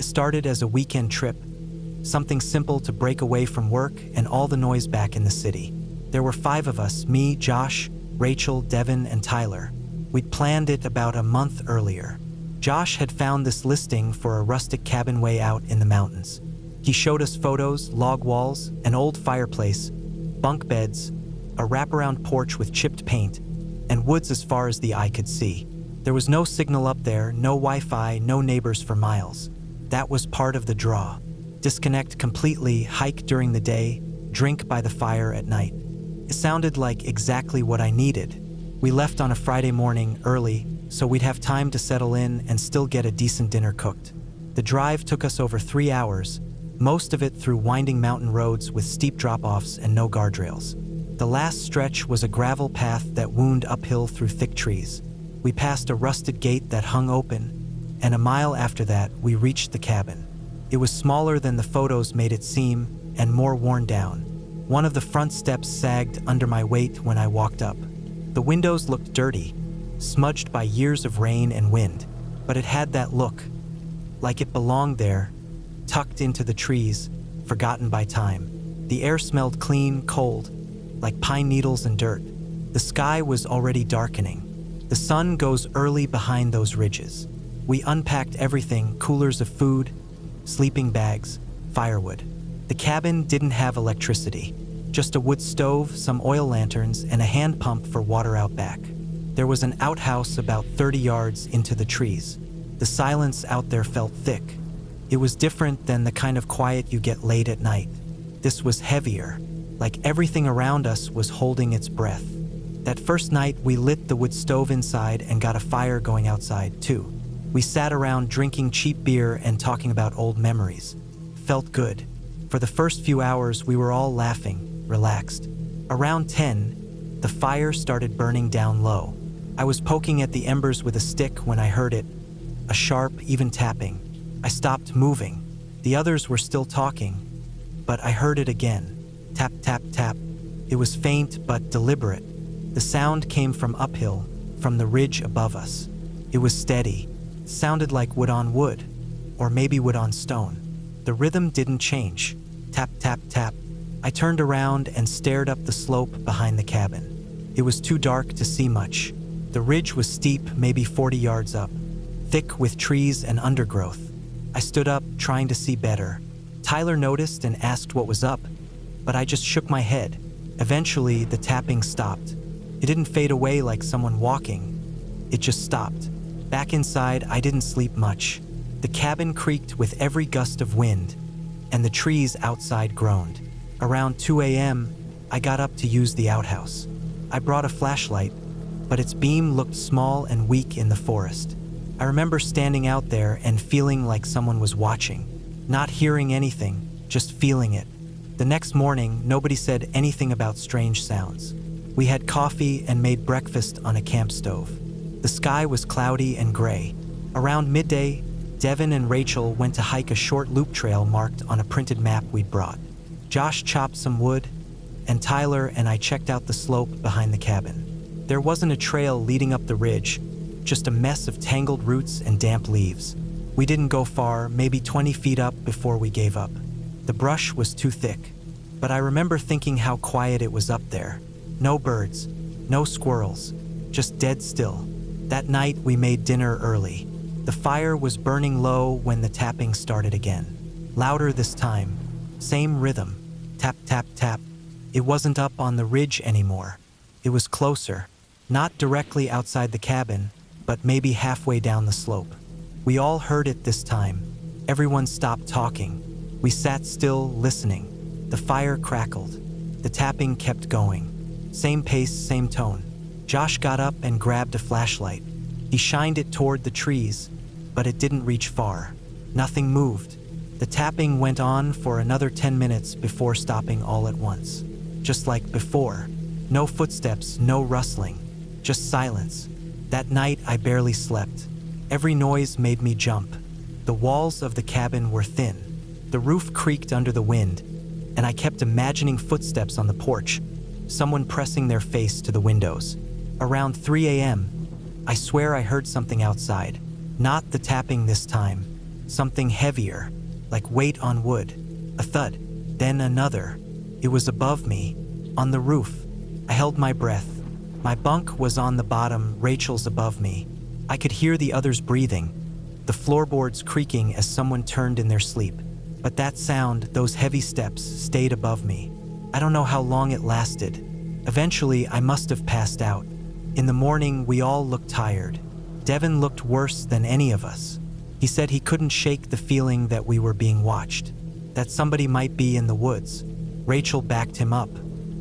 It started as a weekend trip, something simple to break away from work and all the noise back in the city. There were 5 of us, me, Josh, Rachel, Devin, and Tyler. We'd planned it about a month earlier. Josh had found this listing for a rustic cabin way out in the mountains. He showed us photos, log walls, an old fireplace, bunk beds, a wraparound porch with chipped paint, and woods as far as the eye could see. There was no signal up there, no Wi-Fi, no neighbors for miles. That was part of the draw. Disconnect completely, hike during the day, drink by the fire at night. It sounded like exactly what I needed. We left on a Friday morning early, so we'd have time to settle in and still get a decent dinner cooked. The drive took us over 3 hours, most of it through winding mountain roads with steep drop-offs and no guardrails. The last stretch was a gravel path that wound uphill through thick trees. We passed a rusted gate that hung open, and a mile after that, we reached the cabin. It was smaller than the photos made it seem, and more worn down. One of the front steps sagged under my weight when I walked up. The windows looked dirty, smudged by years of rain and wind, but it had that look, like it belonged there, tucked into the trees, forgotten by time. The air smelled clean, cold, like pine needles and dirt. The sky was already darkening. The sun goes early behind those ridges. We unpacked everything, coolers of food, sleeping bags, firewood. The cabin didn't have electricity, just a wood stove, some oil lanterns, and a hand pump for water out back. There was an outhouse about 30 yards into the trees. The silence out there felt thick. It was different than the kind of quiet you get late at night. This was heavier, like everything around us was holding its breath. That first night, we lit the wood stove inside and got a fire going outside, too. We sat around drinking cheap beer and talking about old memories. Felt good. For the first few hours, we were all laughing, relaxed. Around 10, the fire started burning down low. I was poking at the embers with a stick when I heard it, a sharp, even tapping. I stopped moving. The others were still talking, but I heard it again. Tap, tap, tap. It was faint but deliberate. The sound came from uphill, from the ridge above us. It was steady. It sounded like wood on wood, or maybe wood on stone. The rhythm didn't change. Tap, tap, tap. I turned around and stared up the slope behind the cabin. It was too dark to see much. The ridge was steep, maybe 40 yards up, thick with trees and undergrowth. I stood up, trying to see better. Tyler noticed and asked what was up, but I just shook my head. Eventually, the tapping stopped. It didn't fade away like someone walking. It just stopped. Back inside, I didn't sleep much. The cabin creaked with every gust of wind, and the trees outside groaned. Around 2 a.m., I got up to use the outhouse. I brought a flashlight, but its beam looked small and weak in the forest. I remember standing out there and feeling like someone was watching, not hearing anything, just feeling it. The next morning, nobody said anything about strange sounds. We had coffee and made breakfast on a camp stove. The sky was cloudy and gray. Around midday, Devin and Rachel went to hike a short loop trail marked on a printed map we'd brought. Josh chopped some wood, and Tyler and I checked out the slope behind the cabin. There wasn't a trail leading up the ridge, just a mess of tangled roots and damp leaves. We didn't go far, maybe 20 feet up before we gave up. The brush was too thick, but I remember thinking how quiet it was up there. No birds, no squirrels, just dead still. That night we made dinner early. The fire was burning low when the tapping started again. Louder this time, same rhythm, tap, tap, tap. It wasn't up on the ridge anymore. It was closer, not directly outside the cabin, but maybe halfway down the slope. We all heard it this time. Everyone stopped talking. We sat still, listening. The fire crackled. The tapping kept going. Same pace, same tone. Josh got up and grabbed a flashlight. He shined it toward the trees, but it didn't reach far. Nothing moved. The tapping went on for another 10 minutes before stopping all at once. Just like before. No footsteps, no rustling, just silence. That night, I barely slept. Every noise made me jump. The walls of the cabin were thin. The roof creaked under the wind, and I kept imagining footsteps on the porch, someone pressing their face to the windows. Around 3 a.m., I swear I heard something outside. Not the tapping this time. Something heavier, like weight on wood. A thud, then another. It was above me, on the roof. I held my breath. My bunk was on the bottom, Rachel's above me. I could hear the others breathing, the floorboards creaking as someone turned in their sleep. But that sound, those heavy steps, stayed above me. I don't know how long it lasted. Eventually, I must have passed out. In the morning, we all looked tired. Devin looked worse than any of us. He said he couldn't shake the feeling that we were being watched, that somebody might be in the woods. Rachel backed him up.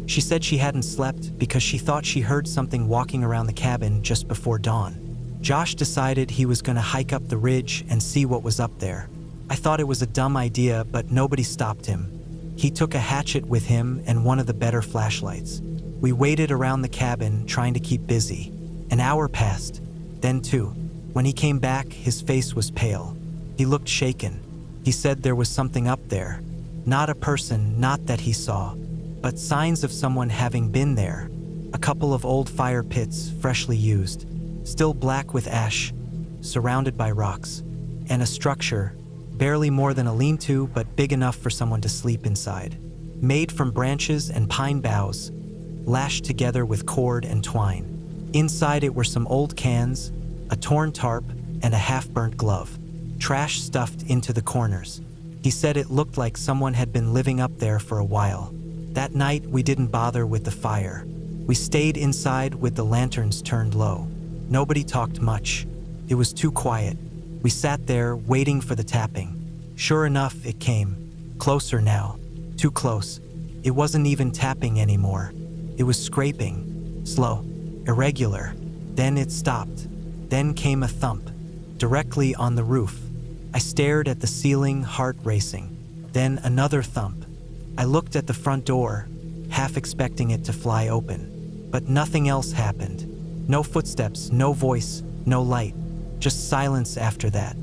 She said she hadn't slept because she thought she heard something walking around the cabin just before dawn. Josh decided he was going to hike up the ridge and see what was up there. I thought it was a dumb idea, but nobody stopped him. He took a hatchet with him and one of the better flashlights. We waited around the cabin, trying to keep busy. An hour passed, then two. When he came back, his face was pale. He looked shaken. He said there was something up there. Not a person, not that he saw, but signs of someone having been there. A couple of old fire pits, freshly used, still black with ash, surrounded by rocks, and a structure, barely more than a lean-to, but big enough for someone to sleep inside. Made from branches and pine boughs, lashed together with cord and twine. Inside it were some old cans, a torn tarp, and a half-burnt glove, trash stuffed into the corners. He said it looked like someone had been living up there for a while. That night, we didn't bother with the fire. We stayed inside with the lanterns turned low. Nobody talked much. It was too quiet. We sat there, waiting for the tapping. Sure enough, it came. Closer now. Too close. It wasn't even tapping anymore. It was scraping. Slow. Irregular. Then it stopped. Then came a thump. Directly on the roof. I stared at the ceiling, heart racing. Then another thump. I looked at the front door, half expecting it to fly open. But nothing else happened. No footsteps, no voice, no light. Just silence after that.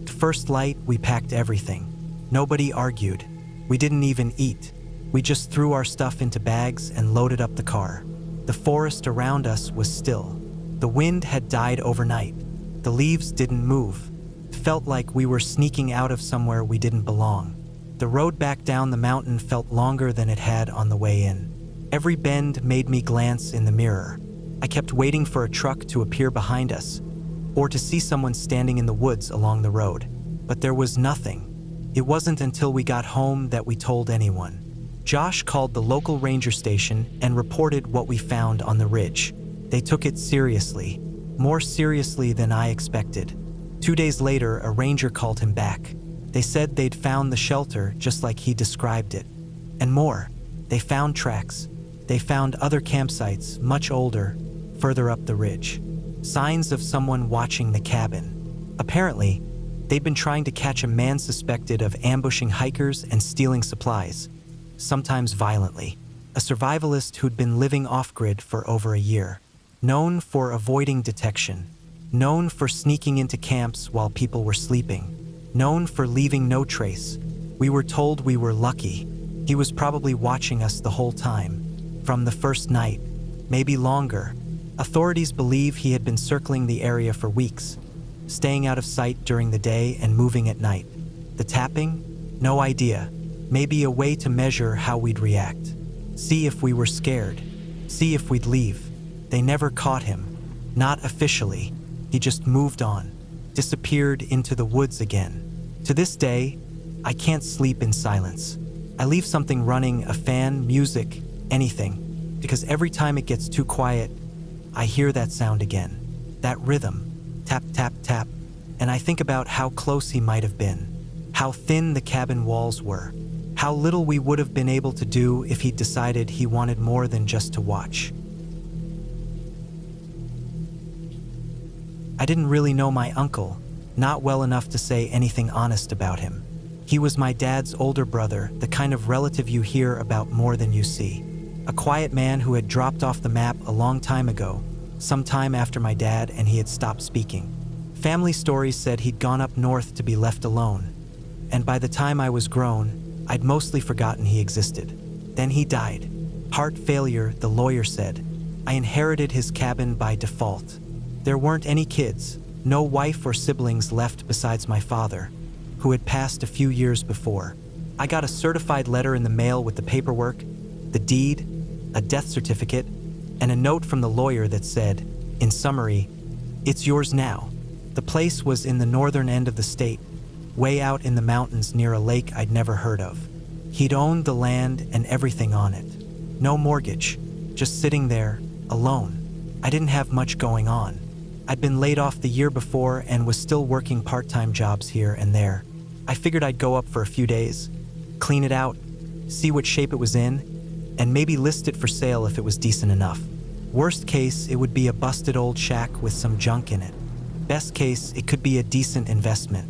At first light, we packed everything. Nobody argued. We didn't even eat. We just threw our stuff into bags and loaded up the car. The forest around us was still. The wind had died overnight. The leaves didn't move. It felt like we were sneaking out of somewhere we didn't belong. The road back down the mountain felt longer than it had on the way in. Every bend made me glance in the mirror. I kept waiting for a truck to appear behind us, or to see someone standing in the woods along the road. But there was nothing. It wasn't until we got home that we told anyone. Josh called the local ranger station and reported what we found on the ridge. They took it seriously, more seriously than I expected. 2 days later, a ranger called him back. They said they'd found the shelter just like he described it. And more. They found tracks. They found other campsites, much older, further up the ridge. Signs of someone watching the cabin. Apparently, they'd been trying to catch a man suspected of ambushing hikers and stealing supplies, sometimes violently. A survivalist who'd been living off-grid for over a year. Known for avoiding detection. Known for sneaking into camps while people were sleeping. Known for leaving no trace. We were told we were lucky. He was probably watching us the whole time. From the first night. Maybe longer. Authorities believe he had been circling the area for weeks, staying out of sight during the day and moving at night. The tapping? No idea. Maybe a way to measure how we'd react. See if we were scared. See if we'd leave. They never caught him. Not officially. He just moved on. Disappeared into the woods again. To this day, I can't sleep in silence. I leave something running, a fan, music, anything, because every time it gets too quiet, I hear that sound again. That rhythm. Tap, tap, tap. And I think about how close he might have been. How thin the cabin walls were. How little we would have been able to do if he'd decided he wanted more than just to watch. I didn't really know my uncle, not well enough to say anything honest about him. He was my dad's older brother, the kind of relative you hear about more than you see. A quiet man who had dropped off the map a long time ago, some time after my dad and he had stopped speaking. Family stories said he'd gone up north to be left alone. And by the time I was grown, I'd mostly forgotten he existed. Then he died. Heart failure, the lawyer said. I inherited his cabin by default. There weren't any kids, no wife or siblings left besides my father, who who had passed a few years before. I got a certified letter in the mail with the paperwork, the deed, a death certificate, and a note from the lawyer that said, in summary, "It's yours now." The place was in the northern end of the state, way out in the mountains near a lake I'd never heard of. He'd owned the land and everything on it. No mortgage, just sitting there, alone. I didn't have much going on. I'd been laid off the year before and was still working part-time jobs here and there. I figured I'd go up for a few days, clean it out, see what shape it was in, and maybe list it for sale if it was decent enough. Worst case, it would be a busted old shack with some junk in it. Best case, it could be a decent investment.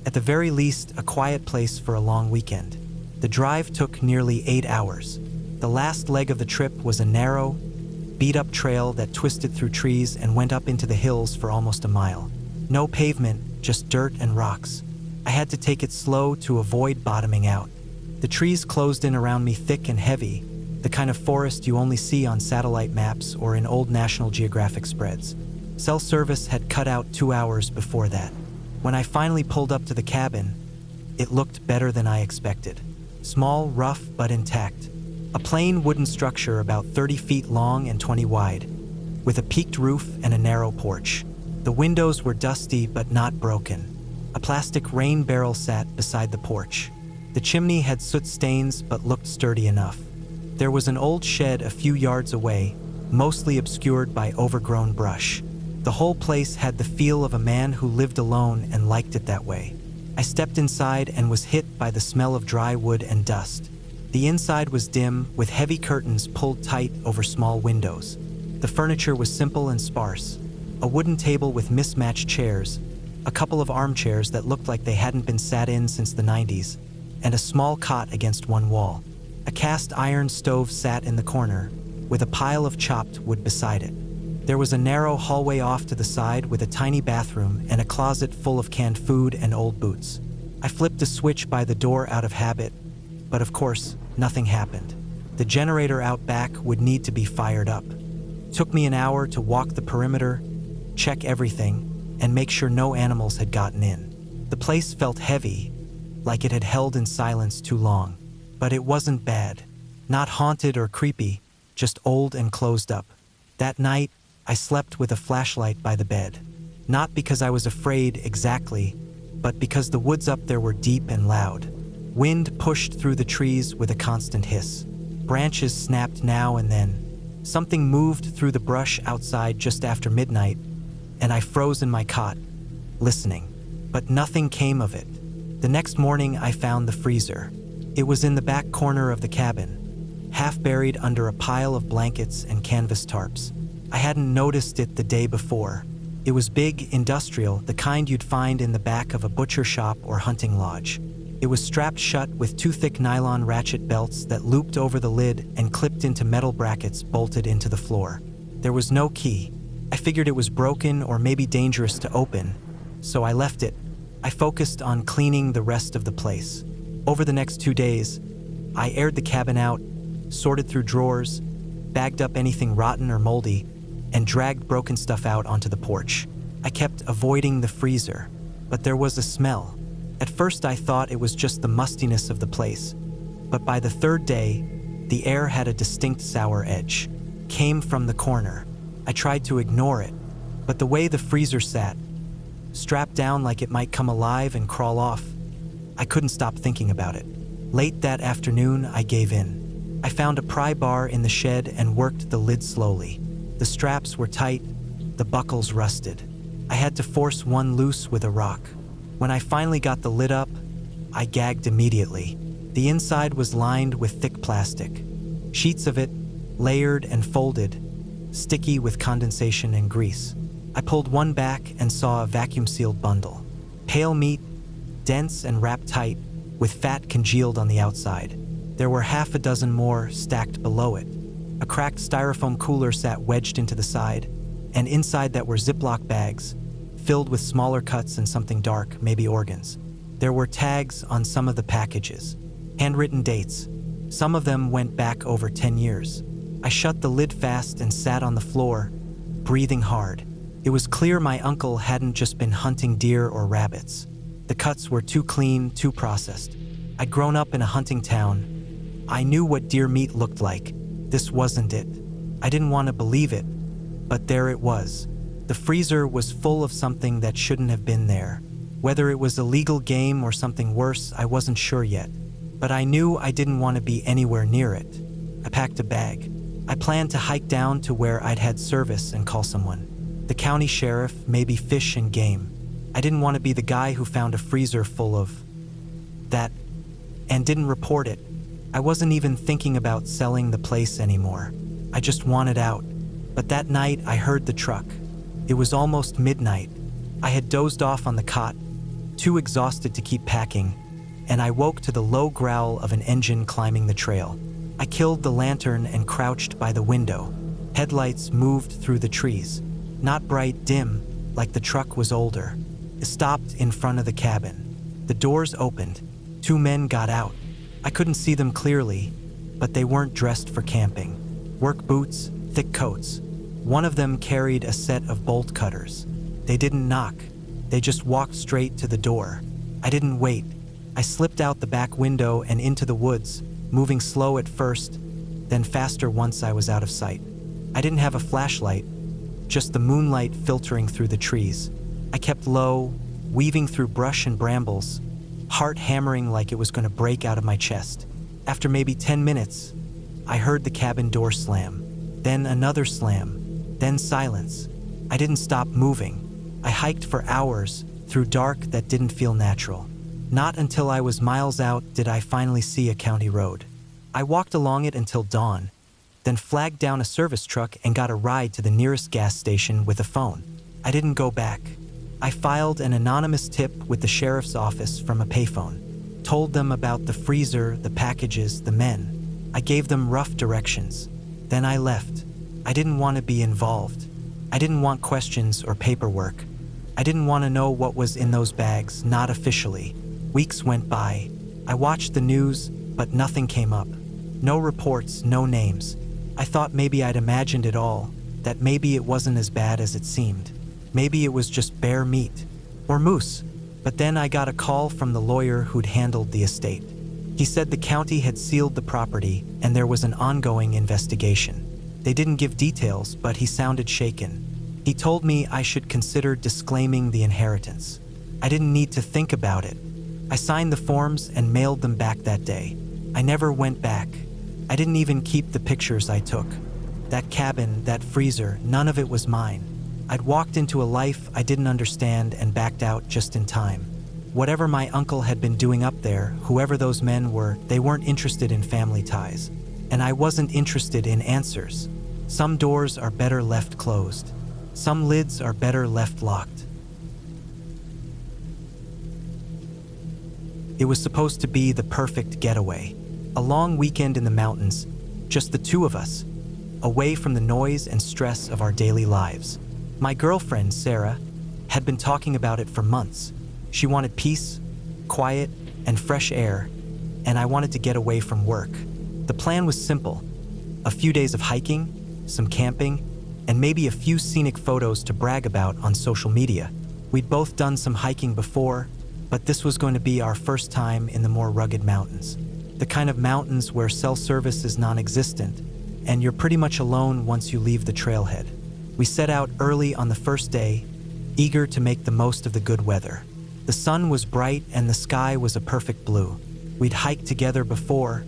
At the very least, a quiet place for a long weekend. The drive took nearly 8 hours. The last leg of the trip was a narrow, beat-up trail that twisted through trees and went up into the hills for almost a mile. No pavement, just dirt and rocks. I had to take it slow to avoid bottoming out. The trees closed in around me thick and heavy, the kind of forest you only see on satellite maps or in old National Geographic spreads. Cell service had cut out 2 hours before that. When I finally pulled up to the cabin, it looked better than I expected. Small, rough, but intact. A plain wooden structure about 30 feet long and 20 wide, with a peaked roof and a narrow porch. The windows were dusty but not broken. A plastic rain barrel sat beside the porch. The chimney had soot stains but looked sturdy enough. There was an old shed a few yards away, mostly obscured by overgrown brush. The whole place had the feel of a man who lived alone and liked it that way. I stepped inside and was hit by the smell of dry wood and dust. The inside was dim, with heavy curtains pulled tight over small windows. The furniture was simple and sparse. A wooden table with mismatched chairs, a couple of armchairs that looked like they hadn't been sat in since the 90s, and a small cot against one wall. A cast iron stove sat in the corner, with a pile of chopped wood beside it. There was a narrow hallway off to the side with a tiny bathroom and a closet full of canned food and old boots. I flipped a switch by the door out of habit, but of course, nothing happened. The generator out back would need to be fired up. Took me an hour to walk the perimeter, check everything, and make sure no animals had gotten in. The place felt heavy, like it had held in silence too long. But it wasn't bad. Not haunted or creepy, just old and closed up. That night, I slept with a flashlight by the bed. Not because I was afraid exactly, but because the woods up there were deep and loud. Wind pushed through the trees with a constant hiss. Branches snapped now and then. Something moved through the brush outside just after midnight, and I froze in my cot, listening. But nothing came of it. The next morning, I found the freezer. It was in the back corner of the cabin, half buried under a pile of blankets and canvas tarps. I hadn't noticed it the day before. It was big, industrial, the kind you'd find in the back of a butcher shop or hunting lodge. It was strapped shut with 2 thick nylon ratchet belts that looped over the lid and clipped into metal brackets bolted into the floor. There was no key. I figured it was broken or maybe dangerous to open, so I left it. I focused on cleaning the rest of the place. Over the next 2 days, I aired the cabin out, sorted through drawers, bagged up anything rotten or moldy, and dragged broken stuff out onto the porch. I kept avoiding the freezer, but there was a smell. At first I thought it was just the mustiness of the place, but by the 3rd day, the air had a distinct sour edge. Came from the corner. I tried to ignore it, but the way the freezer sat, strapped down like it might come alive and crawl off, I couldn't stop thinking about it. Late that afternoon, I gave in. I found a pry bar in the shed and worked the lid slowly. The straps were tight, the buckles rusted. I had to force one loose with a rock. When I finally got the lid up, I gagged immediately. The inside was lined with thick plastic. Sheets of it, layered and folded, sticky with condensation and grease. I pulled one back and saw a vacuum-sealed bundle. Pale meat, dense and wrapped tight, with fat congealed on the outside. There were half a dozen more stacked below it. A cracked styrofoam cooler sat wedged into the side, and inside that were Ziploc bags, filled with smaller cuts and something dark, maybe organs. There were tags on some of the packages, handwritten dates. Some of them went back over 10 years. I shut the lid fast and sat on the floor, breathing hard. It was clear my uncle hadn't just been hunting deer or rabbits. The cuts were too clean, too processed. I'd grown up in a hunting town. I knew what deer meat looked like. This wasn't it. I didn't want to believe it, but there it was. The freezer was full of something that shouldn't have been there. Whether it was illegal game or something worse, I wasn't sure yet. But I knew I didn't want to be anywhere near it. I packed a bag. I planned to hike down to where I'd had service and call someone. The county sheriff, maybe Fish and Game. I didn't want to be the guy who found a freezer full of that and didn't report it. I wasn't even thinking about selling the place anymore. I just wanted out. But that night I heard the truck. It was almost midnight. I had dozed off on the cot, too exhausted to keep packing, and I woke to the low growl of an engine climbing the trail. I killed the lantern and crouched by the window. Headlights moved through the trees. Not bright, dim, like the truck was older. It stopped in front of the cabin. The doors opened. 2 men got out. I couldn't see them clearly, but they weren't dressed for camping. Work boots, thick coats. One of them carried a set of bolt cutters. They didn't knock. They just walked straight to the door. I didn't wait. I slipped out the back window and into the woods, moving slow at first, then faster once I was out of sight. I didn't have a flashlight, just the moonlight filtering through the trees. I kept low, weaving through brush and brambles, heart hammering like it was going to break out of my chest. After maybe 10 minutes, I heard the cabin door slam, then another slam, then silence. I didn't stop moving. I hiked for hours through dark that didn't feel natural. Not until I was miles out did I finally see a county road. I walked along it until dawn, then flagged down a service truck and got a ride to the nearest gas station with a phone. I didn't go back. I filed an anonymous tip with the sheriff's office from a payphone, told them about the freezer, the packages, the men. I gave them rough directions. Then I left. I didn't want to be involved. I didn't want questions or paperwork. I didn't want to know what was in those bags, not officially. Weeks went by. I watched the news, but nothing came up. No reports, no names. I thought maybe I'd imagined it all, that maybe it wasn't as bad as it seemed. Maybe it was just bear meat. Or moose. But then I got a call from the lawyer who'd handled the estate. He said the county had sealed the property and there was an ongoing investigation. They didn't give details, but he sounded shaken. He told me I should consider disclaiming the inheritance. I didn't need to think about it. I signed the forms and mailed them back that day. I never went back. I didn't even keep the pictures I took. That cabin, that freezer, none of it was mine. I'd walked into a life I didn't understand and backed out just in time. Whatever my uncle had been doing up there, whoever those men were, they weren't interested in family ties. And I wasn't interested in answers. Some doors are better left closed. Some lids are better left locked. It was supposed to be the perfect getaway. A long weekend in the mountains, just the 2 of us, away from the noise and stress of our daily lives. My girlfriend, Sarah, had been talking about it for months. She wanted peace, quiet, and fresh air, and I wanted to get away from work. The plan was simple: a few days of hiking, some camping, and maybe a few scenic photos to brag about on social media. We'd both done some hiking before, but this was going to be our first time in the more rugged mountains. The kind of mountains where cell service is non-existent, and you're pretty much alone once you leave the trailhead. We set out early on the first day, eager to make the most of the good weather. The sun was bright and the sky was a perfect blue. We'd hiked together before,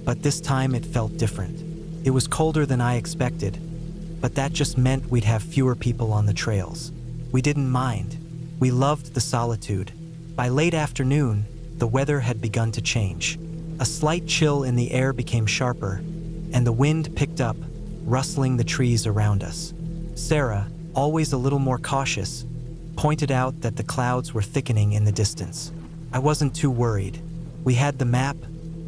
but this time it felt different. It was colder than I expected, but that just meant we'd have fewer people on the trails. We didn't mind. We loved the solitude. By late afternoon, the weather had begun to change. A slight chill in the air became sharper, and the wind picked up, rustling the trees around us. Sarah, always a little more cautious, pointed out that the clouds were thickening in the distance. I wasn't too worried. We had the map,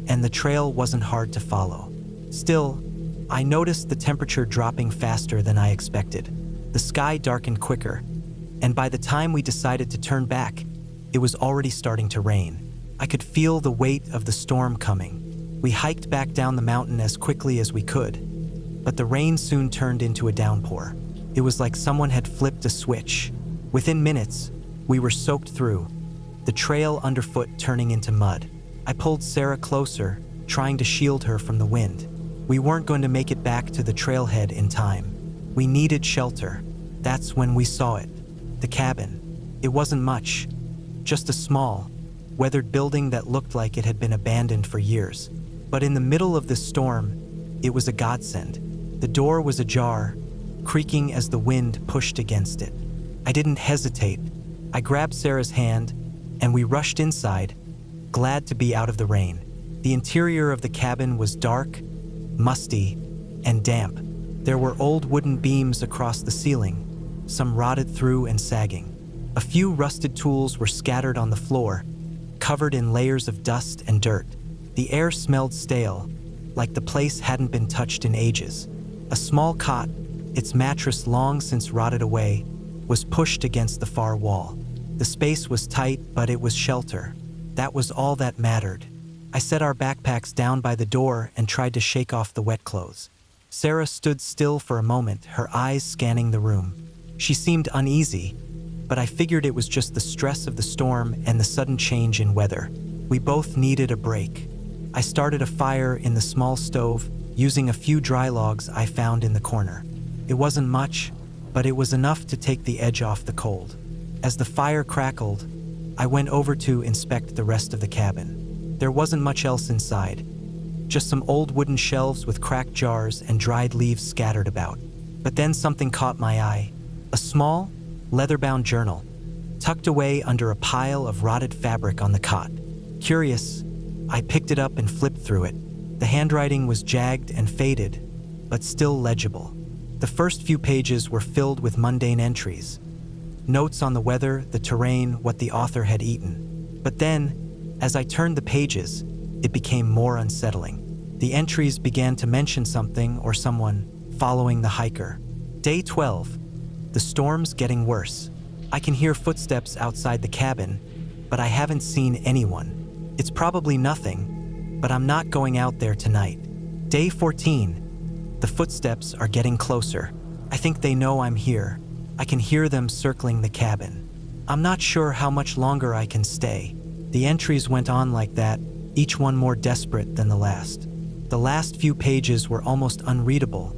and the trail wasn't hard to follow. Still, I noticed the temperature dropping faster than I expected. The sky darkened quicker, and by the time we decided to turn back, it was already starting to rain. I could feel the weight of the storm coming. We hiked back down the mountain as quickly as we could, but the rain soon turned into a downpour. It was like someone had flipped a switch. Within minutes, we were soaked through. the trail underfoot turning into mud. I pulled Sarah closer, trying to shield her from the wind. We weren't going to make it back to the trailhead in time. We needed shelter. That's when we saw it. The cabin. It wasn't much, just a small, weathered building that looked like it had been abandoned for years. But in the middle of this storm, it was a godsend. The door was ajar, creaking as the wind pushed against it. I didn't hesitate. I grabbed Sarah's hand, and we rushed inside, glad to be out of the rain. The interior of the cabin was dark, musty, and damp. There were old wooden beams across the ceiling, some rotted through and sagging. A few rusted tools were scattered on the floor, covered in layers of dust and dirt. The air smelled stale, like the place hadn't been touched in ages. A small cot, its mattress long since rotted away, was pushed against the far wall. The space was tight, but it was shelter. That was all that mattered. I set our backpacks down by the door and tried to shake off the wet clothes. Sarah stood still for a moment, her eyes scanning the room. She seemed uneasy, but I figured it was just the stress of the storm and the sudden change in weather. We both needed a break. I started a fire in the small stove, using a few dry logs I found in the corner. It wasn't much, but it was enough to take the edge off the cold. As the fire crackled, I went over to inspect the rest of the cabin. There wasn't much else inside, just some old wooden shelves with cracked jars and dried leaves scattered about. But then something caught my eye. A small, leather-bound journal, tucked away under a pile of rotted fabric on the cot. Curious, I picked it up and flipped through it. The handwriting was jagged and faded, but still legible. The first few pages were filled with mundane entries. Notes on the weather, the terrain, what the author had eaten. But then, as I turned the pages, it became more unsettling. The entries began to mention something or someone following the hiker. Day 12. The storm's getting worse. I can hear footsteps outside the cabin, but I haven't seen anyone. It's probably nothing, but I'm not going out there tonight. Day 14. The footsteps are getting closer. I think they know I'm here. I can hear them circling the cabin. I'm not sure how much longer I can stay. The entries went on like that, each one more desperate than the last. The last few pages were almost unreadable,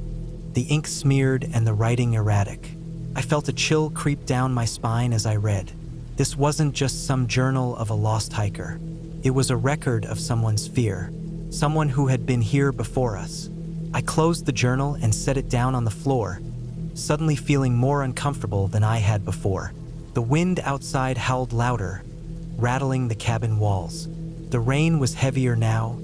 the ink smeared and the writing erratic. I felt a chill creep down my spine as I read. This wasn't just some journal of a lost hiker. It was a record of someone's fear, someone who had been here before us. I closed the journal and set it down on the floor, suddenly feeling more uncomfortable than I had before. The wind outside howled louder, rattling the cabin walls. The rain was heavier now,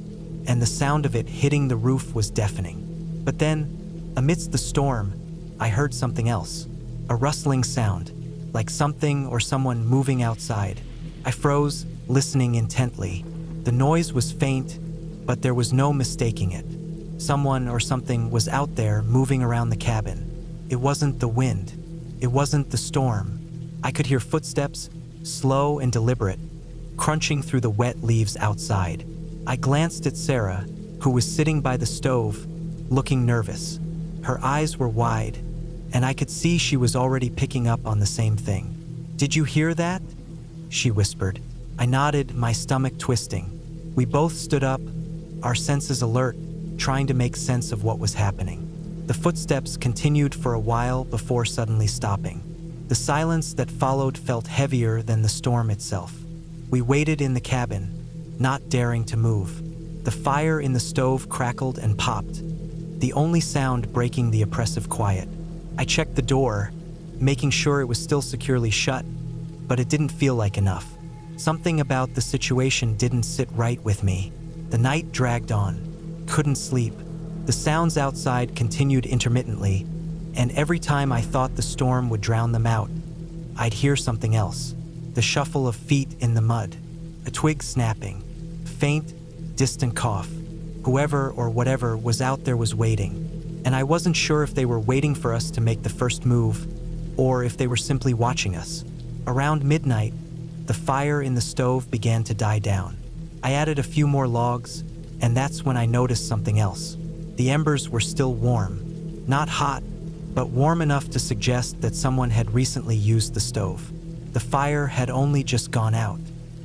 and the sound of it hitting the roof was deafening. But then, amidst the storm, I heard something else. A rustling sound, like something or someone moving outside. I froze, listening intently. The noise was faint, but there was no mistaking it. Someone or something was out there moving around the cabin. It wasn't the wind. It wasn't the storm. I could hear footsteps, slow and deliberate, crunching through the wet leaves outside. I glanced at Sarah, who was sitting by the stove, looking nervous. Her eyes were wide, and I could see she was already picking up on the same thing. "Did you hear that?" she whispered. I nodded, my stomach twisting. We both stood up, our senses alert, trying to make sense of what was happening. The footsteps continued for a while before suddenly stopping. The silence that followed felt heavier than the storm itself. We waited in the cabin, not daring to move. The fire in the stove crackled and popped, the only sound breaking the oppressive quiet. I checked the door, making sure it was still securely shut, but it didn't feel like enough. Something about the situation didn't sit right with me. The night dragged on. Couldn't sleep. The sounds outside continued intermittently, and every time I thought the storm would drown them out, I'd hear something else. The shuffle of feet in the mud, a twig snapping, faint, distant cough. Whoever or whatever was out there was waiting, and I wasn't sure if they were waiting for us to make the first move, or if they were simply watching us. Around midnight, the fire in the stove began to die down. I added a few more logs, and that's when I noticed something else. The embers were still warm, not hot, but warm enough to suggest that someone had recently used the stove. The fire had only just gone out.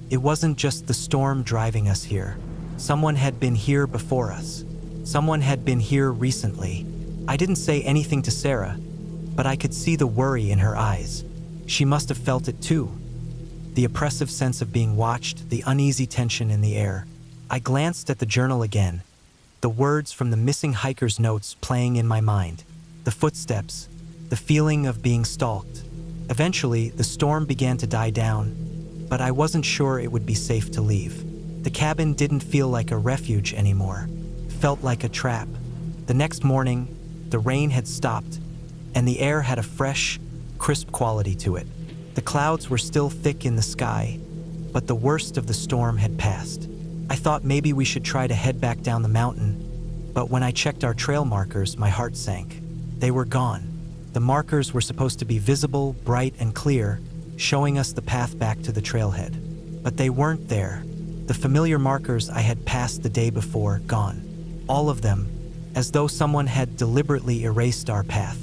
It wasn't just the storm driving us here. Someone had been here before us. Someone had been here recently. I didn't say anything to Sarah, but I could see the worry in her eyes. She must have felt it too. The oppressive sense of being watched, the uneasy tension in the air. I glanced at the journal again, the words from the missing hiker's notes playing in my mind, the footsteps, the feeling of being stalked. Eventually, the storm began to die down, but I wasn't sure it would be safe to leave. The cabin didn't feel like a refuge anymore. It felt like a trap. The next morning, the rain had stopped, and the air had a fresh, crisp quality to it. The clouds were still thick in the sky, but the worst of the storm had passed. I thought maybe we should try to head back down the mountain, but when I checked our trail markers, my heart sank. They were gone. The markers were supposed to be visible, bright, and clear, showing us the path back to the trailhead. But they weren't there. The familiar markers I had passed the day before, gone. All of them, as though someone had deliberately erased our path.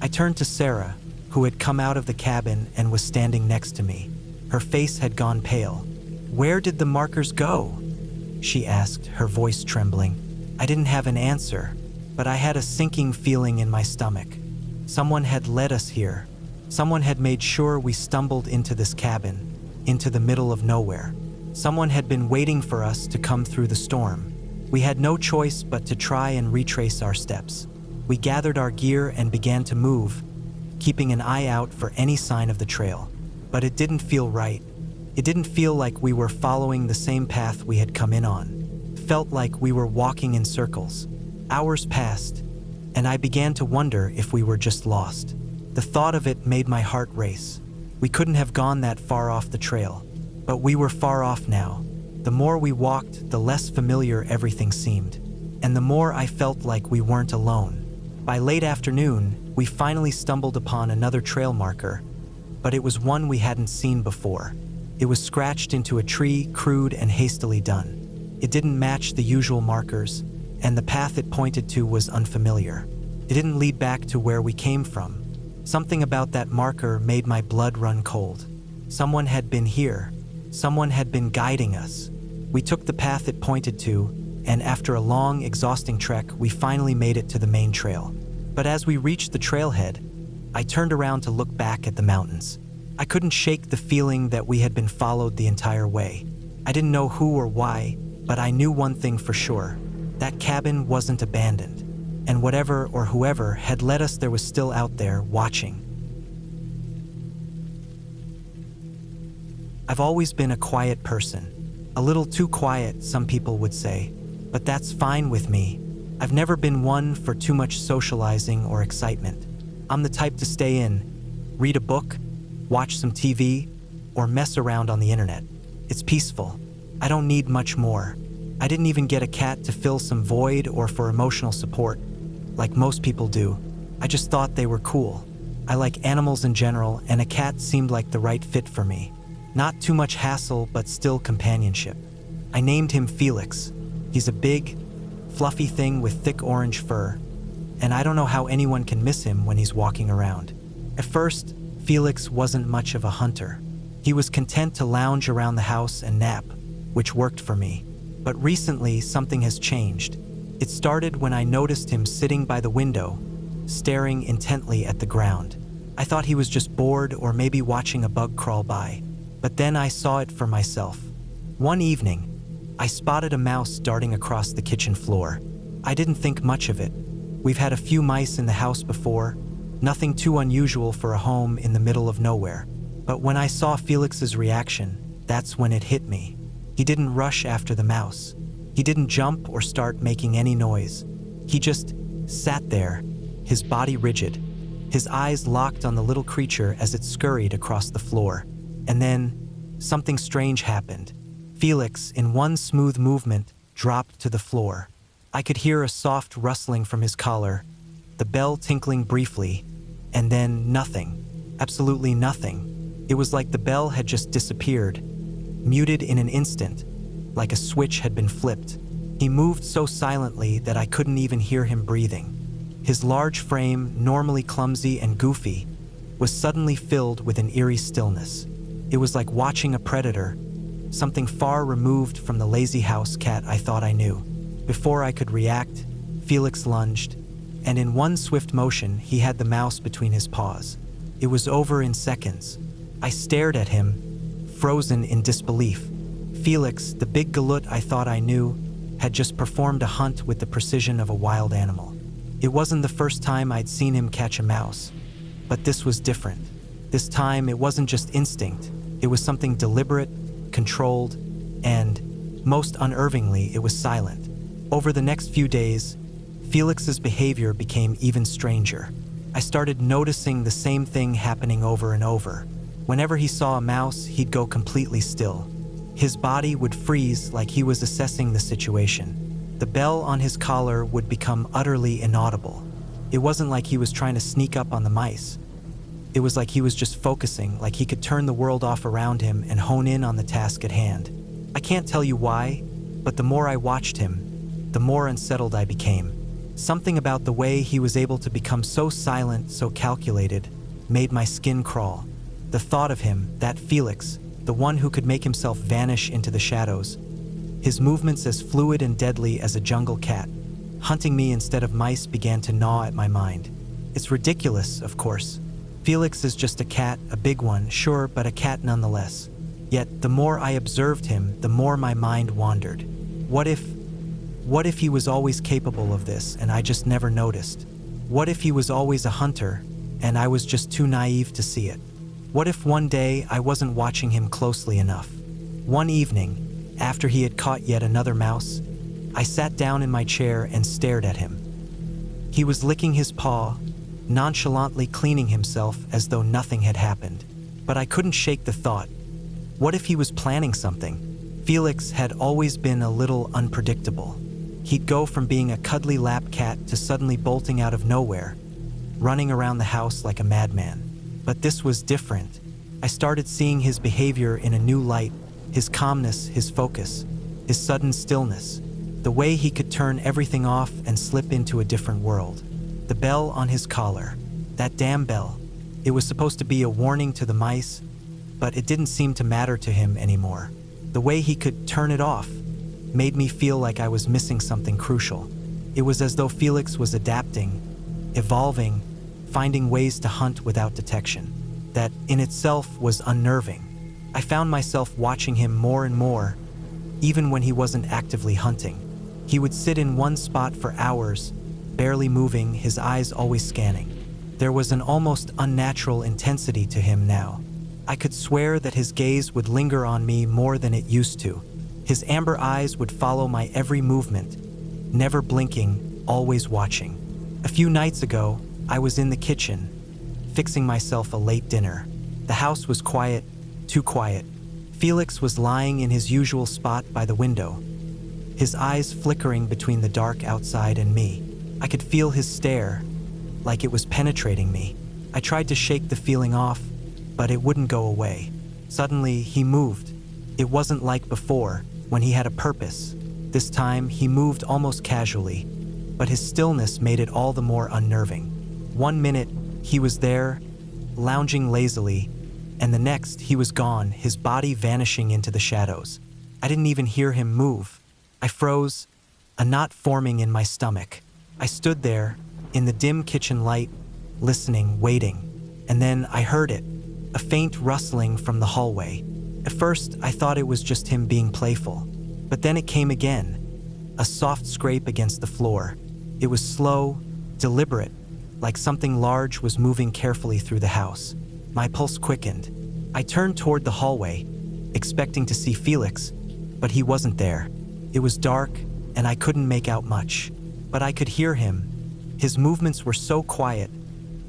I turned to Sarah, who had come out of the cabin and was standing next to me. Her face had gone pale. "Where did the markers go?" she asked, her voice trembling. I didn't have an answer, but I had a sinking feeling in my stomach. Someone had led us here. Someone had made sure we stumbled into this cabin, into the middle of nowhere. Someone had been waiting for us to come through the storm. We had no choice but to try and retrace our steps. We gathered our gear and began to move, keeping an eye out for any sign of the trail. But it didn't feel right. It didn't feel like we were following the same path we had come in on. It felt like we were walking in circles. Hours passed, and I began to wonder if we were just lost. The thought of it made my heart race. We couldn't have gone that far off the trail, but we were far off now. The more we walked, the less familiar everything seemed, and the more I felt like we weren't alone. By late afternoon, we finally stumbled upon another trail marker, but it was one we hadn't seen before. It was scratched into a tree, crude and hastily done. It didn't match the usual markers, and the path it pointed to was unfamiliar. It didn't lead back to where we came from. Something about that marker made my blood run cold. Someone had been here. Someone had been guiding us. We took the path it pointed to, and after a long, exhausting trek, we finally made it to the main trail. But as we reached the trailhead, I turned around to look back at the mountains. I couldn't shake the feeling that we had been followed the entire way. I didn't know who or why, but I knew one thing for sure. That cabin wasn't abandoned, and whatever or whoever had led us there was still out there, watching. I've always been a quiet person. A little too quiet, some people would say, but that's fine with me. I've never been one for too much socializing or excitement. I'm the type to stay in, read a book, watch some TV, or mess around on the internet. It's peaceful. I don't need much more. I didn't even get a cat to fill some void or for emotional support, like most people do. I just thought they were cool. I like animals in general, and a cat seemed like the right fit for me. Not too much hassle, but still companionship. I named him Felix. He's a big, fluffy thing with thick orange fur, and I don't know how anyone can miss him when he's walking around. At first, Felix wasn't much of a hunter. He was content to lounge around the house and nap, which worked for me. But recently, something has changed. It started when I noticed him sitting by the window, staring intently at the ground. I thought he was just bored or maybe watching a bug crawl by. But then I saw it for myself. One evening, I spotted a mouse darting across the kitchen floor. I didn't think much of it. We've had a few mice in the house before, nothing too unusual for a home in the middle of nowhere. But when I saw Felix's reaction, that's when it hit me. He didn't rush after the mouse. He didn't jump or start making any noise. He just sat there, his body rigid, his eyes locked on the little creature as it scurried across the floor. And then, something strange happened. Felix, in one smooth movement, dropped to the floor. I could hear a soft rustling from his collar, the bell tinkling briefly, and then nothing. Absolutely nothing. It was like the bell had just disappeared, muted in an instant, like a switch had been flipped. He moved so silently that I couldn't even hear him breathing. His large frame, normally clumsy and goofy, was suddenly filled with an eerie stillness. It was like watching a predator, something far removed from the lazy house cat I thought I knew. Before I could react, Felix lunged, and in one swift motion, he had the mouse between his paws. It was over in seconds. I stared at him, frozen in disbelief. Felix, the big galoot I thought I knew, had just performed a hunt with the precision of a wild animal. It wasn't the first time I'd seen him catch a mouse, but this was different. This time, it wasn't just instinct. It was something deliberate, controlled, and, most unnervingly, it was silent. Over the next few days, Felix's behavior became even stranger. I started noticing the same thing happening over and over. Whenever he saw a mouse, he'd go completely still. His body would freeze like he was assessing the situation. The bell on his collar would become utterly inaudible. It wasn't like he was trying to sneak up on the mice. It was like he was just focusing, like he could turn the world off around him and hone in on the task at hand. I can't tell you why, but the more I watched him, the more unsettled I became. Something about the way he was able to become so silent, so calculated, made my skin crawl. The thought of him, that Felix, the one who could make himself vanish into the shadows, his movements as fluid and deadly as a jungle cat, hunting me instead of mice, began to gnaw at my mind. It's ridiculous, of course. Felix is just a cat, a big one, sure, but a cat nonetheless. Yet, the more I observed him, the more my mind wandered. What if he was always capable of this and I just never noticed? What if he was always a hunter and I was just too naive to see it? What if one day I wasn't watching him closely enough? One evening, after he had caught yet another mouse, I sat down in my chair and stared at him. He was licking his paw, nonchalantly cleaning himself as though nothing had happened. But I couldn't shake the thought. What if he was planning something? Felix had always been a little unpredictable. He'd go from being a cuddly lap cat to suddenly bolting out of nowhere, running around the house like a madman. But this was different. I started seeing his behavior in a new light, his calmness, his focus, his sudden stillness, the way he could turn everything off and slip into a different world. The bell on his collar, that damn bell. It was supposed to be a warning to the mice, but it didn't seem to matter to him anymore. The way he could turn it off made me feel like I was missing something crucial. It was as though Felix was adapting, evolving, finding ways to hunt without detection. That, in itself, was unnerving. I found myself watching him more and more, even when he wasn't actively hunting. He would sit in one spot for hours, barely moving, his eyes always scanning. There was an almost unnatural intensity to him now. I could swear that his gaze would linger on me more than it used to. His amber eyes would follow my every movement, never blinking, always watching. A few nights ago, I was in the kitchen, fixing myself a late dinner. The house was quiet, too quiet. Felix was lying in his usual spot by the window, his eyes flickering between the dark outside and me. I could feel his stare, like it was penetrating me. I tried to shake the feeling off, but it wouldn't go away. Suddenly, he moved. It wasn't like before, when he had a purpose. This time, he moved almost casually, but his stillness made it all the more unnerving. 1 minute, he was there, lounging lazily, and the next, he was gone, his body vanishing into the shadows. I didn't even hear him move. I froze, a knot forming in my stomach. I stood there, in the dim kitchen light, listening, waiting. And then I heard it, a faint rustling from the hallway. At first, I thought it was just him being playful. But then it came again, a soft scrape against the floor. It was slow, deliberate, like something large was moving carefully through the house. My pulse quickened. I turned toward the hallway, expecting to see Felix, but he wasn't there. It was dark, and I couldn't make out much. But I could hear him. His movements were so quiet,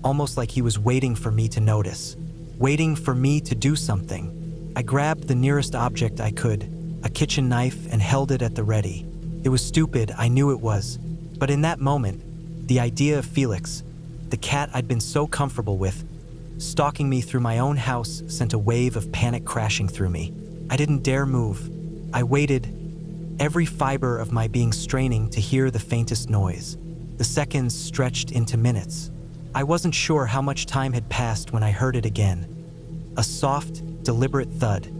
almost like he was waiting for me to notice, waiting for me to do something. I grabbed the nearest object I could, a kitchen knife, and held it at the ready. It was stupid, I knew it was. But in that moment, the idea of Felix, the cat I'd been so comfortable with, stalking me through my own house sent a wave of panic crashing through me. I didn't dare move. I waited, every fiber of my being straining to hear the faintest noise. The seconds stretched into minutes. I wasn't sure how much time had passed when I heard it again. A soft, deliberate thud.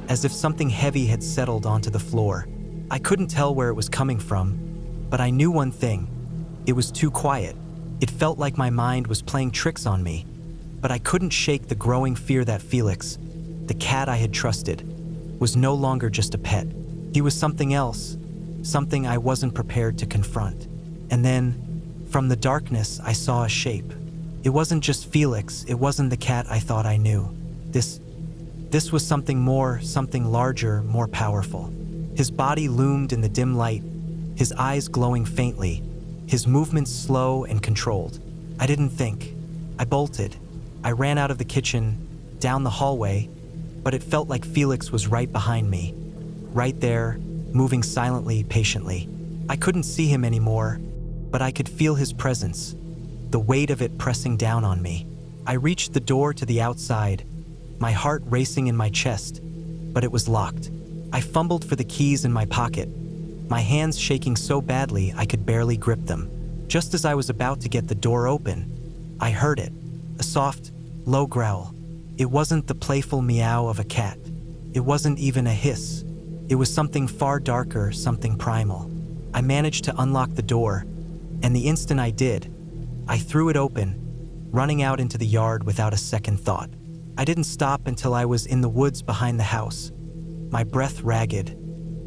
as if something heavy had settled onto the floor. I couldn't tell where it was coming from, but I knew one thing. It was too quiet. It felt like my mind was playing tricks on me, but I couldn't shake the growing fear that Felix, the cat I had trusted, was no longer just a pet. He was something else, something I wasn't prepared to confront. And then, from the darkness, I saw a shape. It wasn't just Felix, it wasn't the cat I thought I knew. This was something more, something larger, more powerful. His body loomed in the dim light, his eyes glowing faintly, his movements slow and controlled. I didn't think. I bolted. I ran out of the kitchen, down the hallway, but it felt like Felix was right behind me. Right there, moving silently, patiently. I couldn't see him anymore, but I could feel his presence, the weight of it pressing down on me. I reached the door to the outside, my heart racing in my chest, but it was locked. I fumbled for the keys in my pocket, my hands shaking so badly I could barely grip them. Just as I was about to get the door open, I heard it, a soft, low growl. It wasn't the playful meow of a cat. It wasn't even a hiss. It was something far darker, something primal. I managed to unlock the door, and the instant I did, I threw it open, running out into the yard without a second thought. I didn't stop until I was in the woods behind the house, my breath ragged,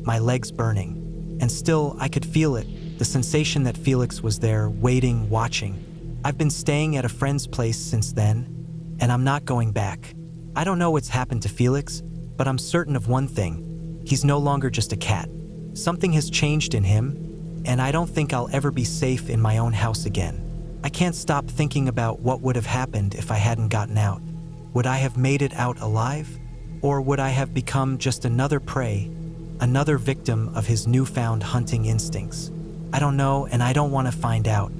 my legs burning, and still I could feel it, the sensation that Felix was there, waiting, watching. I've been staying at a friend's place since then, and I'm not going back. I don't know what's happened to Felix, but I'm certain of one thing. He's no longer just a cat. Something has changed in him, and I don't think I'll ever be safe in my own house again. I can't stop thinking about what would have happened if I hadn't gotten out. Would I have made it out alive? Or would I have become just another prey, another victim of his newfound hunting instincts? I don't know, and I don't want to find out.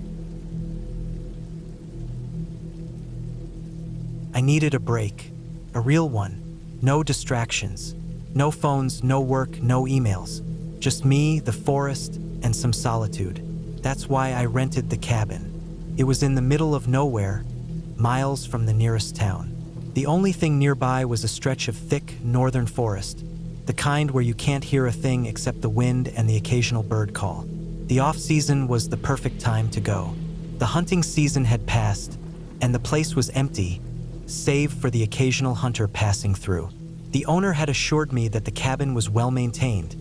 I needed a break, a real one. No distractions, no phones, no work, no emails. Just me, the forest, and some solitude. That's why I rented the cabin. It was in the middle of nowhere, miles from the nearest town. The only thing nearby was a stretch of thick northern forest, the kind where you can't hear a thing except the wind and the occasional bird call. The off-season was the perfect time to go. The hunting season had passed, and the place was empty, save for the occasional hunter passing through. The owner had assured me that the cabin was well maintained,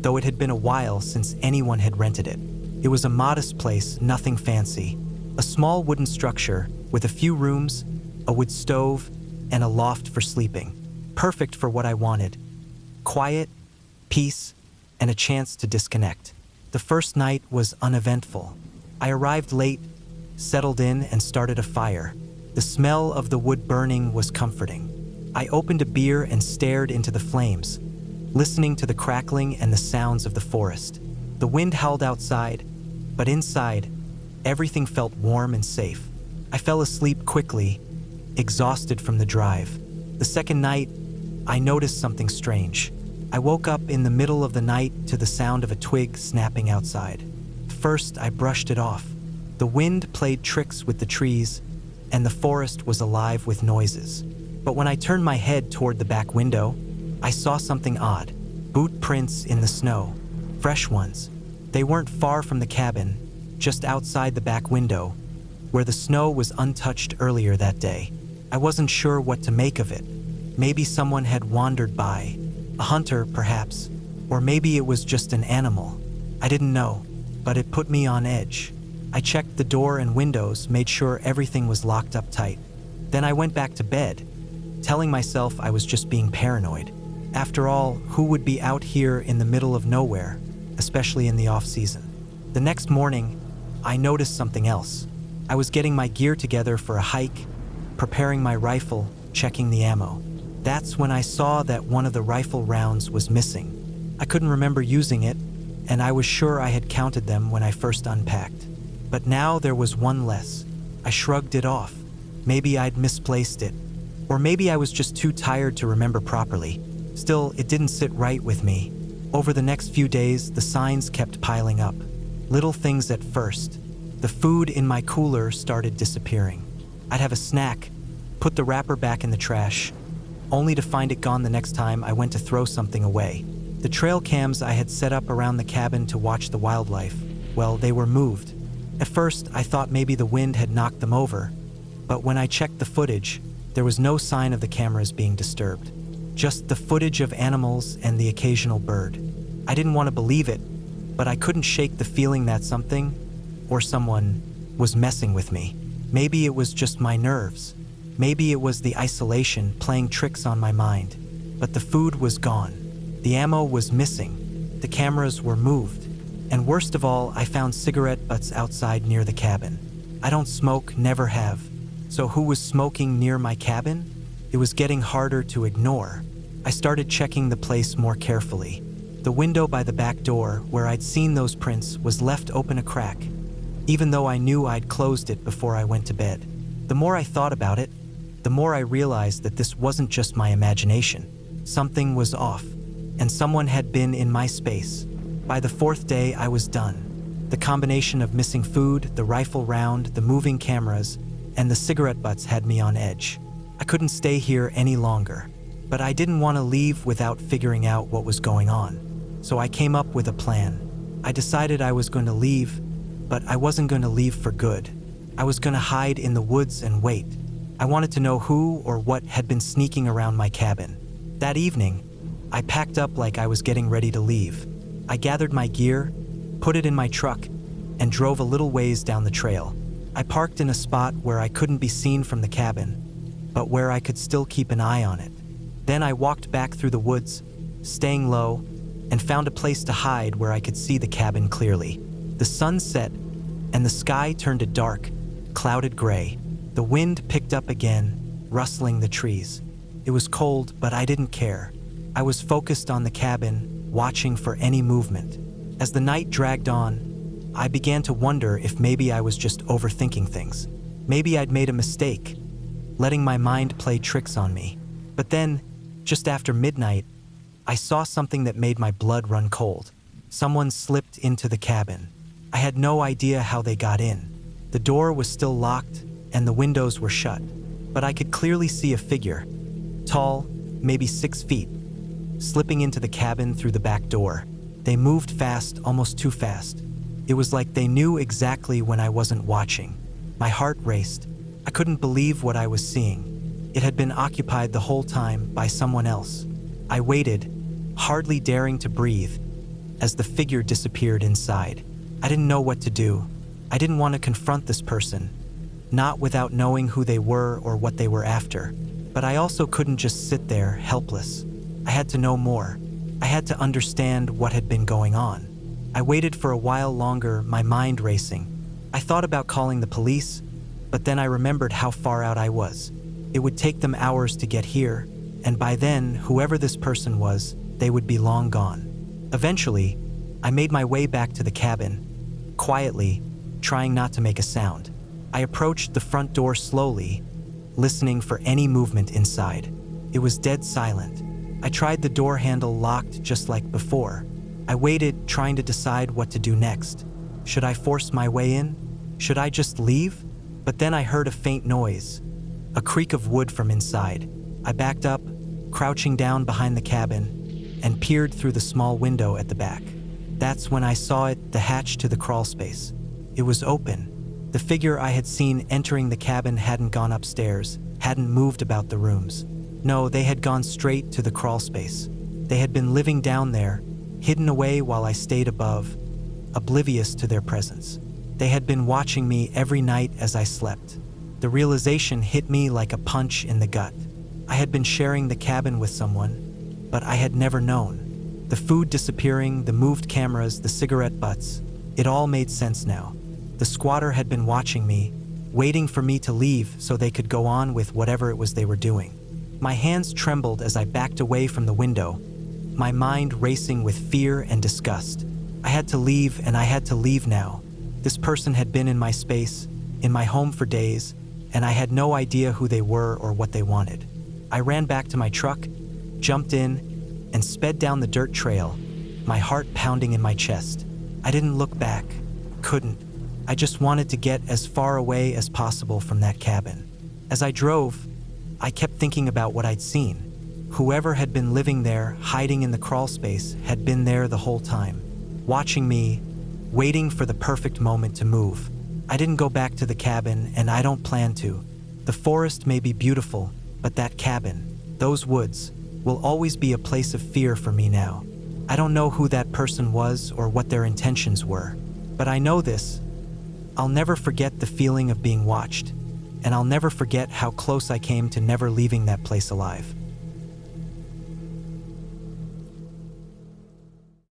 though it had been a while since anyone had rented it. It was a modest place, nothing fancy. A small wooden structure with a few rooms, a wood stove, and a loft for sleeping. Perfect for what I wanted. Quiet, peace, and a chance to disconnect. The first night was uneventful. I arrived late, settled in, and started a fire. The smell of the wood burning was comforting. I opened a beer and stared into the flames, listening to the crackling and the sounds of the forest. The wind howled outside, but inside, everything felt warm and safe. I fell asleep quickly, exhausted from the drive. The second night, I noticed something strange. I woke up in the middle of the night to the sound of a twig snapping outside. First, I brushed it off. The wind played tricks with the trees, and the forest was alive with noises. But when I turned my head toward the back window, I saw something odd. Boot prints in the snow. Fresh ones. They weren't far from the cabin, just outside the back window, where the snow was untouched earlier that day. I wasn't sure what to make of it. Maybe someone had wandered by. A hunter, perhaps. Or maybe it was just an animal. I didn't know, but it put me on edge. I checked the door and windows, made sure everything was locked up tight. Then I went back to bed, telling myself I was just being paranoid. After all, who would be out here in the middle of nowhere, especially in the off-season? The next morning, I noticed something else. I was getting my gear together for a hike, preparing my rifle, checking the ammo. That's when I saw that one of the rifle rounds was missing. I couldn't remember using it, and I was sure I had counted them when I first unpacked. But now there was one less. I shrugged it off. Maybe I'd misplaced it. Or maybe I was just too tired to remember properly. Still, it didn't sit right with me. Over the next few days, the signs kept piling up. Little things at first. The food in my cooler started disappearing. I'd have a snack, put the wrapper back in the trash, only to find it gone the next time I went to throw something away. The trail cams I had set up around the cabin to watch the wildlife, well, they were moved. At first, I thought maybe the wind had knocked them over, but when I checked the footage, there was no sign of the cameras being disturbed. Just the footage of animals and the occasional bird. I didn't want to believe it, but I couldn't shake the feeling that something, or someone, was messing with me. Maybe it was just my nerves. Maybe it was the isolation playing tricks on my mind. But the food was gone. The ammo was missing. The cameras were moved. And worst of all, I found cigarette butts outside near the cabin. I don't smoke, never have. So who was smoking near my cabin? It was getting harder to ignore. I started checking the place more carefully. The window by the back door, where I'd seen those prints, was left open a crack, even though I knew I'd closed it before I went to bed. The more I thought about it, the more I realized that this wasn't just my imagination. Something was off, and someone had been in my space. By the fourth day, I was done. The combination of missing food, the rifle round, the moving cameras, and the cigarette butts had me on edge. I couldn't stay here any longer, but I didn't want to leave without figuring out what was going on. So I came up with a plan. I decided I was going to leave, but I wasn't going to leave for good. I was going to hide in the woods and wait. I wanted to know who or what had been sneaking around my cabin. That evening, I packed up like I was getting ready to leave. I gathered my gear, put it in my truck, and drove a little ways down the trail. I parked in a spot where I couldn't be seen from the cabin, but where I could still keep an eye on it. Then I walked back through the woods, staying low, and found a place to hide where I could see the cabin clearly. The sun set, and the sky turned a dark, clouded gray. The wind picked up again, rustling the trees. It was cold, but I didn't care. I was focused on the cabin, watching for any movement. As the night dragged on, I began to wonder if maybe I was just overthinking things. Maybe I'd made a mistake, letting my mind play tricks on me. But then, just after midnight, I saw something that made my blood run cold. Someone slipped into the cabin. I had no idea how they got in. The door was still locked, and the windows were shut, but I could clearly see a figure, tall, maybe 6 feet, slipping into the cabin through the back door. They moved fast, almost too fast. It was like they knew exactly when I wasn't watching. My heart raced. I couldn't believe what I was seeing. It had been occupied the whole time by someone else. I waited, hardly daring to breathe, as the figure disappeared inside. I didn't know what to do. I didn't want to confront this person, not without knowing who they were or what they were after. But I also couldn't just sit there, helpless. I had to know more. I had to understand what had been going on. I waited for a while longer, my mind racing. I thought about calling the police, but then I remembered how far out I was. It would take them hours to get here, and by then, whoever this person was, they would be long gone. Eventually, I made my way back to the cabin, quietly, trying not to make a sound. I approached the front door slowly, listening for any movement inside. It was dead silent. I tried the door handle locked just like before. I waited, trying to decide what to do next. Should I force my way in? Should I just leave? But then I heard a faint noise, a creak of wood from inside. I backed up, crouching down behind the cabin, and peered through the small window at the back. That's when I saw it, the hatch to the crawl space. It was open. The figure I had seen entering the cabin hadn't gone upstairs, hadn't moved about the rooms. No, they had gone straight to the crawl space. They had been living down there, hidden away while I stayed above, oblivious to their presence. They had been watching me every night as I slept. The realization hit me like a punch in the gut. I had been sharing the cabin with someone, but I had never known. The food disappearing, the moved cameras, the cigarette butts, it all made sense now. The squatter had been watching me, waiting for me to leave so they could go on with whatever it was they were doing. My hands trembled as I backed away from the window, my mind racing with fear and disgust. I had to leave, and I had to leave now. This person had been in my space, in my home for days, and I had no idea who they were or what they wanted. I ran back to my truck, jumped in, and sped down the dirt trail, my heart pounding in my chest. I didn't look back, couldn't. I just wanted to get as far away as possible from that cabin. As I drove, I kept thinking about what I'd seen. Whoever had been living there, hiding in the crawl space, had been there the whole time, watching me, waiting for the perfect moment to move. I didn't go back to the cabin, and I don't plan to. The forest may be beautiful, but that cabin, those woods, will always be a place of fear for me now. I don't know who that person was or what their intentions were, but I know this: I'll never forget the feeling of being watched, and I'll never forget how close I came to never leaving that place alive.